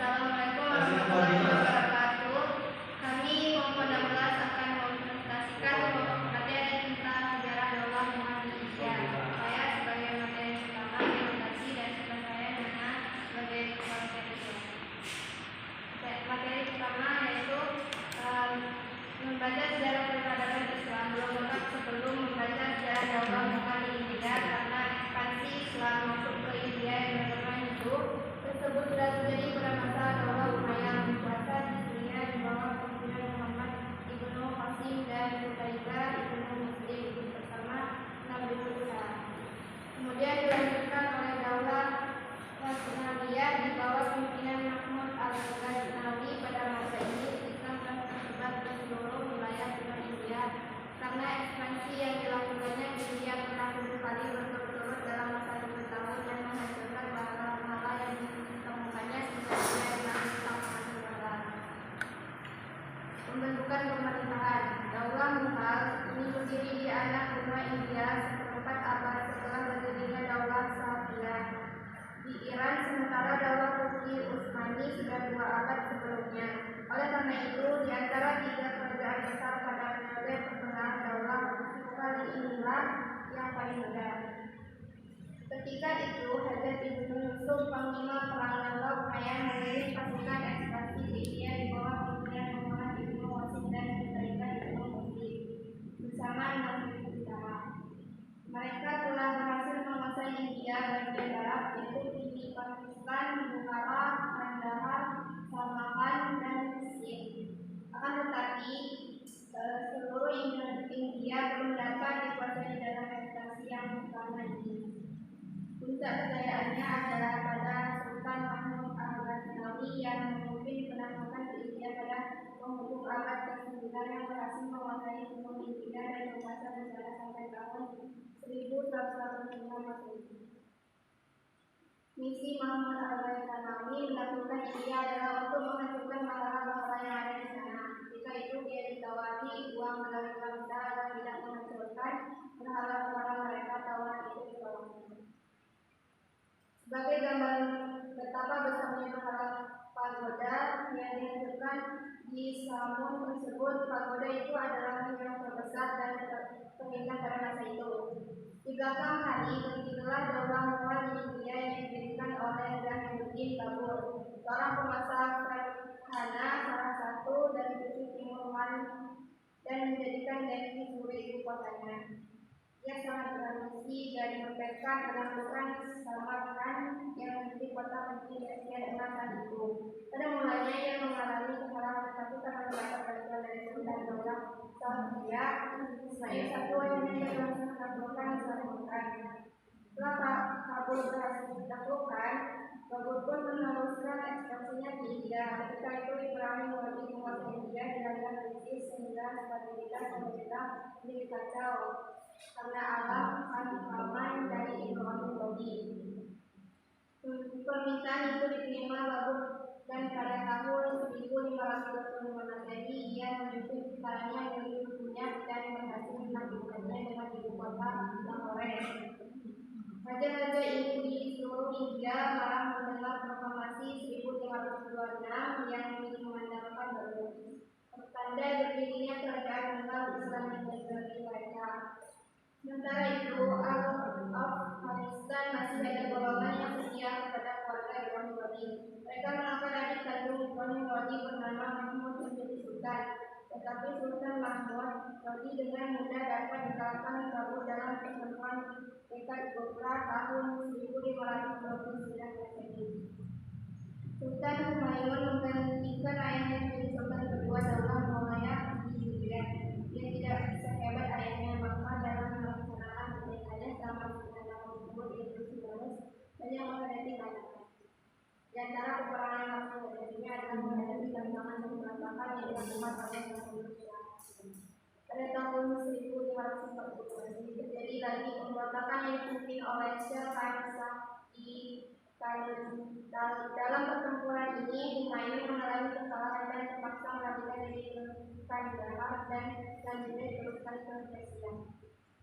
Assalamualaikum warahmatullahi wabarakatuh. Kami kelompok 16 akan mempresentasikan materi tentang sejarah Daulah Muhammadiyah. Saya sebagai materi pertama presentasi dan sebelah saya Nana sebagai materi kedua. Materi pertama yaitu membaca sejarah peradaban Islam. Belum lengkap sebelum membaca sejarah Daulah Muhammadiyah karena ekspansi Islam masuk ke India yang berkembang itu tersebut sudah terjadi pada masa Daulah Umayyah berkuasa di Syria di bawah kepemimpinan Muhammad ibnu Qasim dan Qutaibah ibnu Muslim bersama Nabi Musa. Kemudian dilanjutkan oleh Daulah Nasraniyah di bawah kepemimpinan Mahmud al-Ghaznawi. Pada masa ini Islam telah tersebar di seluruh wilayah Timur India karena ekspansi yang dilakukannya di India pernah 7 kali berturut-turut dalam masa 2 tahun dan menghasilkan pahala yang ditemukannya sebenarnya dalam Al-Quran Negara. Pembentukan pemerintahan Daulah Mughal ini berdiri di anak benua India seperempat abad setelah berdirinya Daulah Safawiyah di Iran, sementara Daulah Turki Utsmani sudah 2 abad sebelumnya. Oleh karena itu, di antara 3 kerajaan besar pada periode pertengahan Daulah Mughal inilah yang paling muda. Ketika itu, Hajjaj ibnu Yusuf, panglima perang Daulah Umayyah, mengirim pasukan ekspansi ke India di bawah kepemimpinan Muhammad ibnu Qasim dan Qutaibah ibnu Muslim bersama 6.000 tentara. Mereka telah berhasil menguasai India bagian barat, yaitu Hindi, Pakistan, Bukhara, Kandahar, Samarkand, dan Sindh. Akan tetapi, seluruh India belum dapat dikuasai dalam ekspansi yang pertama ini. Puncak kejayaannya adalah pada Sultan Mahmud al-Ghaznawi yang memimpin penaklukan ke India pada penghujung abad ke-9 yang berhasil menguasai seluruh India dan berkuasa di sana sampai tahun 1185 Masehi. Misi Mahmud al-Ghaznawi menaklukkan India adalah untuk menghancurkan masalah-masalah yang ada di sana. Jika itu dia ditawari uang melalui bangsa agar tidak menghancurkan berhala kepada mereka, tawaran itu ditolak. Sebagai gambaran betapa besarnya berhala pagoda yang dihancurkan di Samun tersebut, pagoda itu adalah yang terbesar dan terindah pada masa itu. Di belakang hari, begitulah Daulah Mughal di India yang didirikan oleh Jahangir Babur, seorang penguasa Praghna, salah satu dari 7 timur dan menjadikan Delhi sebagai ibu kotanya. Ia sangat berambisi dan bertekad menaklukkan Samarkand yang menjadi kota penting Asia Tengah saat itu. Pada mulanya ia mengalami kekalahan, tetapi karena mendapat bantuan dari Sultan Daulah Safawiyah, Ismail I yang berhasil menaklukkan Samarkand. Setelah Kabul berhasil ditaklukkan, Babur pun meneruskan ekspansinya di India. Ketika itu Ibrahim Lodi menguasai India dilanda krisis sehingga stabilitas pemerintah menjadi kacau karena alam paman dari Ibrahim Lodi. Permintaan itu diterima Babur dan pada tahun 1525 Masehi ia memimpin tentaranya menuju Punjab dan berhasil menaklukkannya dengan ibu kota Lahore. Raja-raja ini di seluruh India malah mendengar proklamasi 1526 yang mengandalkan Babur, pertanda berdirinya kerajaan Mughal Islam yang berbagai raja. Sementara itu, Afghanistan masih ada golongan yang setia kepada keluarga Ibrahim Lodi. Mereka mengangkat adik kandung Ibrahim Lodi bernama Mahmud menjadi sultan. Tetapi Sultan Mahmud Lodi dengan mudah dapat dikalahkan Babur dalam pertemuan dekat Gopra tahun 1529 Masehi. Sultan Humayun menggantikan ayahnya menjadi sultan kedua Daulah Umayyah di India. Dia tidak sehebat ayahnya, maka dalam melaksanakan pernikahannya selama 9 tahun tersebut ia terus banyak menghadapi tantangan. Di antara peperangan yang harus dihadapinya adalah menghadapi tantangan dan berantakan yang dilakukan oleh manusia. Pada tahun 1540 terjadi lagi pemberontakan yang dipimpin oleh Sher Khan di dalam pertempuran ini Humayun mengalami kekalahan dan terpaksa melarikan diri ke Kandahar dan selanjutnya diteruskan ke Persia.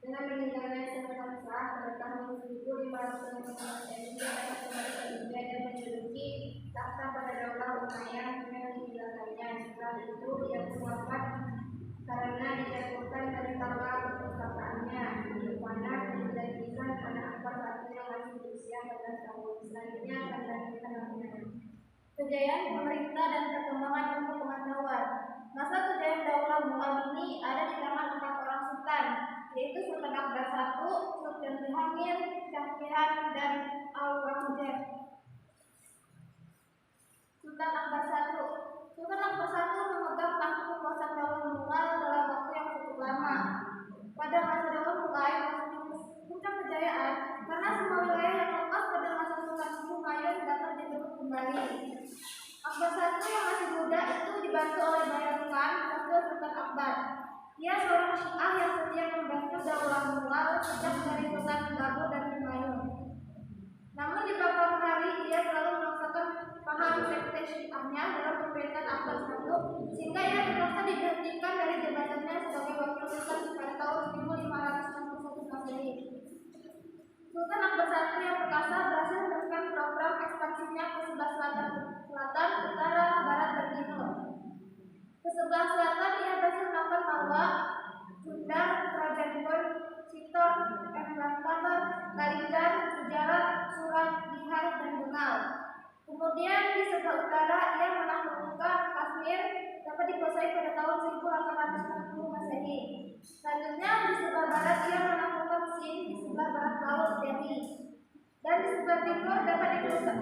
Dengan meninggalnya Sher Khan pada tahun 1550 dia dapat kembali ke India dan menduduki tahta pada Daulah lumayan di belakangnya. Setelah itu ia wafat karena dijatuhkan dari tangga perpustakaannya, di mana dijanjikan anak Akbar satu yang masih berusia 14 tahun. Selanjutnya akan dilanjutkan namanya. Kejayaan pemerintah dan perkembangan ilmu pengetahuan. Masa kejayaan Daulah Mughal ini ada di tangan 4 orang sultan, yaitu Sultan Akbar I, Sultan Jahangir, Shah Jahan, dan Aurangzeb. Sultan Akbar I. Sultan Akbar I memegang takhta kekuasaan Daulah Mughal dalam waktu yang cukup lama. Pada masa Daulah Mughal masih puncak kejayaan karena semua wilayah yang lepas pada masa Sultan Humayun dapat direbut kembali. Akbar I yang masih muda itu dibantu oleh Bayram Khan, wakil Sultan Akbar. Ia seorang Syiah yang setia membantu Daulah Mughal sejak dari Sultan Babur dan Humayun. Namun di beberapa hari ia selalu memaksakan paham sekte Syiahnya dalam pemerintahan Akbar I, sehingga ia terpaksa diberhentikan dari jabatannya sebagai wakil sultan pada tahun 1561 Masehi. Sultan Akbar I yang perkasa berhasil meneruskan program ekspansinya ke sebelah selatan, utara, barat, dan timur. Ke sebelah selatan ia berhasil melakukan Malwa, Sundar, Rajanpur, Chitor, Emrakabar, Kalinjar, Gujarat, Surat, Bihar, dan Bengal. Kemudian di sebelah utara ia menaklukkan Kashmir, dapat dikuasai pada tahun 1860 Masehi. Selanjutnya di sebelah barat ia menaklukkan Sind di sebelah barat laut Delhi. Dan di sebelah timur dapat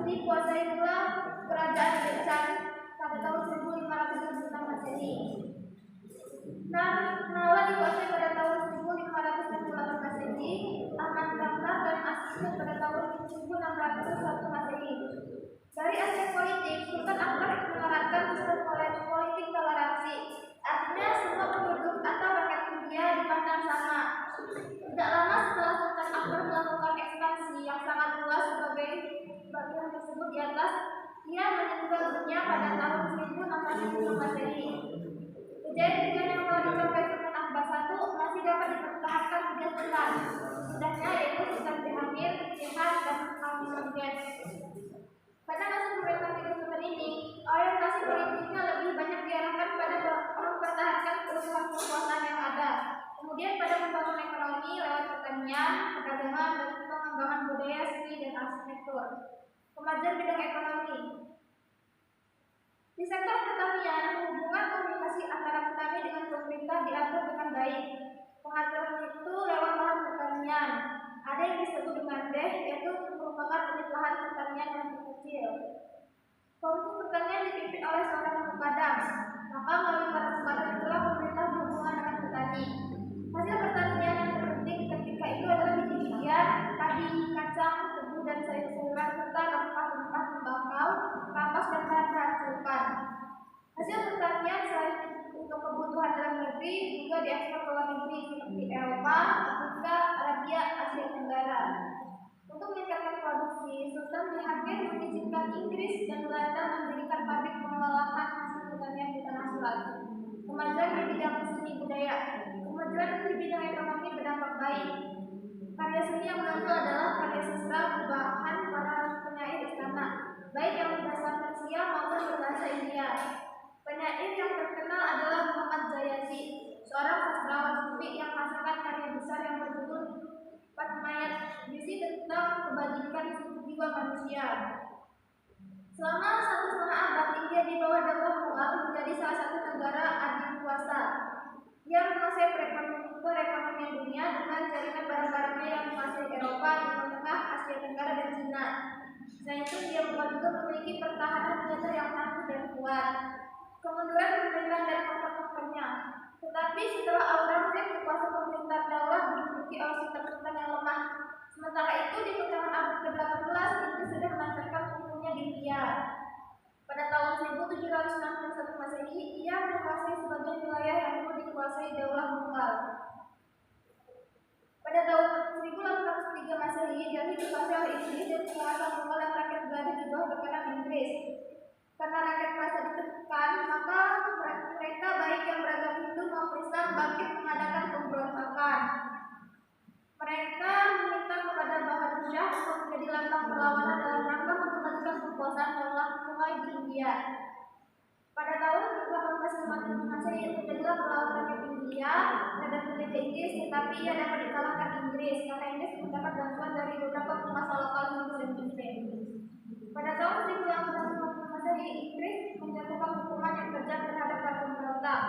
dikuasai pula kerajaan Deccan pada tahun 1566 Masehi. Nala dikuasai pada tahun 1568 Masehi, Ahmad Kamlar dan Assyur pada tahun 1601 Masehi. Dari aspek politik, Sultan Akbar menerapkan sistem politik toleransi, artinya semua penduduk atau rakyat India dipandang sama. Tidak lama setelah Sultan Akbar melakukan ekspansi yang sangat luas sebagai bagian tersebut di atas, ia meninggal dunia pada tahun 1600 Masehi. Kejayaan yang telah dicapai Sultan Akbar I masih dapat dipertahankan 3 sultan, sudahnya yaitu Sultan Jahangir, Jahan, dan Aurangzeb. Pada masa pemerintahan 3 sultan ini, orientasi politiknya lebih banyak diarahkan pada mempertahankan keutuhan kekuasaan yang ada, kemudian pada membangun ekonomi lewat pertanian, perdagangan, dan pengembangan budaya, seni, dan arsitektur. Kemajuan bidang ekonomi. Di sektor pertanian, hubungan komunikasi antara petani dengan pemerintah diatur dengan baik. Pengaturan itu lewat lahan pertanian. Ada yang disebut dengan DEH, yaitu merupakan unit lahan pertanian yang terkecil. Komite pertanian dipimpin oleh seorang mukadam, maka melalui para mukadam itulah pemerintah berhubungan dengan petani. Hasil pertanian yang terpenting ketika itu adalah biji-bijian, padi, kacang, tebu, dan sayur-sayuran serta rempah-rempah tembakau, kapas, dan bahan-bahan celupan. Hasil pertanian selain untuk kebutuhan dalam negeri juga diekspor ke luar negeri seperti Eropa, Afrika, Arabia, Asia Tenggara. Untuk meningkatkan produksi, Sultan Jahangir mengizinkan Inggris dan Belanda mendirikan pabrik pengolahan hasil pertanian di tanah Surat. Kemajuan di bidang seni budaya. Kemajuan di bidang ekonomi berdampak baik. Karya seni yang menonjol adalah karya sastra berbahan para penyair istana, baik yang berbahasa Persia maupun berbahasa India. Penyair yang terkenal adalah Muhammad Jayazi, seorang sastrawan sufi yang menghasilkan karya besar yang berjudul Fatmayat, berisi tentang kebajikan jiwa manusia. Selama 1,5 abad, India di bawah Daulah Mughal menjadi salah satu negara adikuasa yang menguasai perekonomian dunia dengan jaringan barang-barangnya yang menguasai Eropa, Timur Tengah, Asia Tenggara, dan Cina. Selain itu, dia juga memiliki pertahanan militer yang tangguh dan kuat. Kemunduran pemerintahan dan faktor-faktornya. Tetapi setelah Aurangzeb, kuasa pemerintahan daulah diduduki oleh sultan-sultan yang lemah. Sementara itu, di pertengahan abad ke-18, Inggris sudah melancarkan hukumnya di India. Pada tahun 1761 Masehi, ia menguasai sebagian wilayah yang dulu dikuasai Daulah Mughal. Pada tahun 1803 Masehi, Delhi dikuasai oleh Inggris dan penguasa Mughal dan rakyat berada di bawah tekanan Inggris. Karena rakyat merasa ditekan, maka mereka baik yang beragama Hindu maupun Islam bangkit mengadakan pemberontakan. Mereka meminta kepada Bahadur Shah untuk menjadi lantang perlawanan dalam rangka mengembalikan kekuasaan Daulah Mughal di India. semakin menguasai ilmu kedua melawan rakyat India terhadap penjajah Inggris, tetapi ia dapat dikalahkan Inggris karena Inggris mendapat bantuan dari beberapa penguasa lokal Hindu dan Muslim. Pada tahun 1850 Masehi, Inggris menjatuhkan hukuman yang kejam terhadap para pemberontak.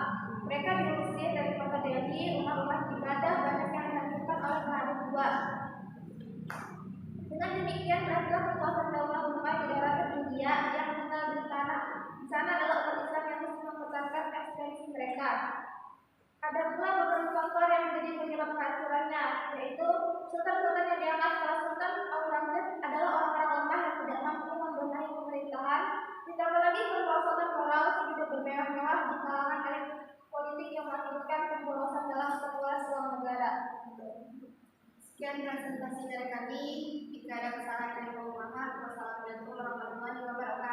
Mereka diusir dari kota Delhi, rumah-rumah ibadah banyak yang dihancurkan oleh pengaruh kuat. Dengan demikian, berhasil kekuasaan Daulah Umayyah di daerah India yang tinggal di sana adalah umat Islam yang terus mempertahankan eksistensi mereka. Ada pula beberapa faktor yang menjadi penyebab kehancurannya, yaitu sultan-sultan yang diangkat setelah Sultan Aurangzeb adalah orang-orang lemah yang tidak mampu membenahi pemerintahan. Ditambah lagi kemerosotan moral yang hidup bermewah-mewah di kalangan elit politik yang mengakibatkan pemborosan dalam ketua uang negara. Sekian presentasi dari kami. Jika ada kesalahan dari mohon maaf. Wassalamualaikum warahmatullahi wabarakatuh.